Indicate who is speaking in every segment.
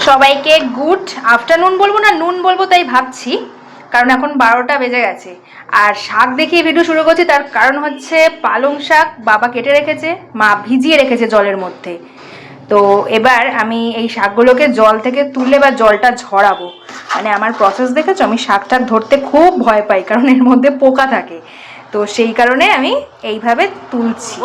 Speaker 1: সবাইকে good afternoon বলবো না নুন বলবো তাই ভাবছি, কারণ এখন 12টা বেজে গেছে। আর শাক দেখিয়ে ভিডিও শুরু করছি, তার কারণ হচ্ছে পালং শাক বাবা কেটে রেখেছে, মা ভিজিয়ে রেখেছে জলের মধ্যে। তো এবার আমি এই শাকগুলোকে জল থেকে তুলে বা জলটা ঝরাবো। মানে আমার প্রসেস দেখেছো, আমি শাকটাক ধরতে খুব ভয় পাই, কারণ এর মধ্যে পোকা থাকে। তো সেই কারণে আমি এইভাবে তুলছি।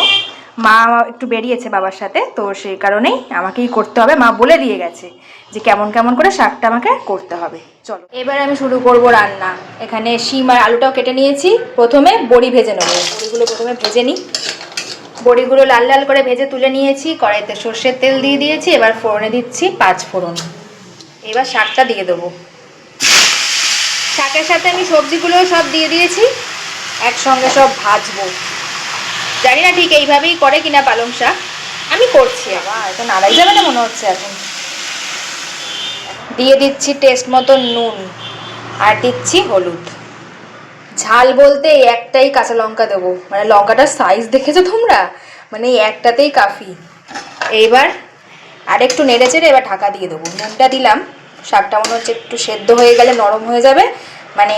Speaker 1: মা একটু বেরিয়েছে বাবার সাথে, তো সেই কারণেই আমাকেই করতে হবে। মা বলে দিয়ে গেছে যে কেমন কেমন করে শাকটা আমাকে করতে হবে। চলো এবার আমি শুরু করব রান্না। এখানে শিম আর আলুটাও কেটে নিয়েছি। প্রথমে বড়ি ভেজে নেবো, বড়িগুলো প্রথমে ভেজে নিই। বড়িগুলো লাল লাল করে ভেজে তুলে নিয়েছি, কড়াইতে সর্ষের তেল দিয়ে দিয়েছি। এবার ফোড়নে দিচ্ছি 5 ফোড়ন। এবার শাকটা দিয়ে দেবো। শাকের সাথে আমি সবজিগুলোও সব দিয়ে দিয়েছি, একসঙ্গে সব ভাজবো। জানি না ঠিক এইভাবেই করে কিনা পালং শাক, আমি করছি। আবার এটা নাড়াই যাবে না মনে হচ্ছে। এখন দিয়ে দিচ্ছি টেস্ট মতো নুন, আর দিচ্ছি হলুদ। ঝাল বলতে এই একটাই কাঁচা লঙ্কা দেবো, মানে লঙ্কাটার সাইজ দেখেছো তোমরা, মানে এই একটাতেই কাফি। এইবার আর একটু নেড়ে চেড়ে এবার ঢাকা দিয়ে দেবো। নুনটা দিলাম, শাকটা মনে হচ্ছে একটু সেদ্ধ হয়ে গেলে নরম হয়ে যাবে, মানে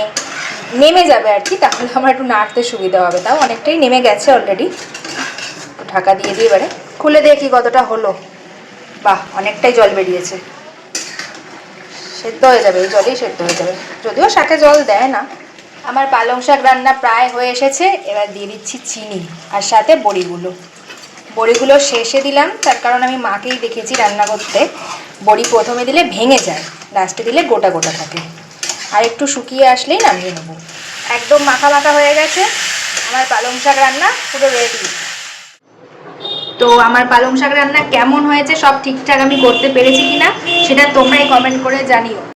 Speaker 1: নেমে যাবে আর কি, তাহলে আমার একটু নাড়তে সুবিধা হবে। তাও অনেকটাই নেমে গেছে অলরেডি। ঢাকা দিয়ে দিই, এবারে খুলে দেখি কতটা হলো। বাহ, অনেকটাই জল বেরিয়েছে। সেদ্ধ হয়ে যাবে, এই জলেই সেদ্ধ হয়ে যাবে, যদিও শাকে জল দেয় না। আমার পালং শাক রান্না প্রায় হয়ে এসেছে। এবার দিয়ে দিচ্ছি চিনি, আর সাথে বড়িগুলো। বড়িগুলো শেষে দিলাম, তার কারণ আমি মাকেই দেখেছি রান্না করতে, বড়ি প্রথমে দিলে ভেঙে যায়, লাস্টে দিলে গোটা গোটা থাকে। আর একটু শুকিয়ে আসলেই নামিয়ে নেবো। একদম মাখা মাখা হয়ে গেছে আমার পালং শাক রান্না, পুরো রেডি। তো আমার পালং শাক রান্না কেমন হয়েছে, সব ঠিকঠাক আমি করতে পেরেছি কিনা সেটা তোমরাই কমেন্ট করে জানিও।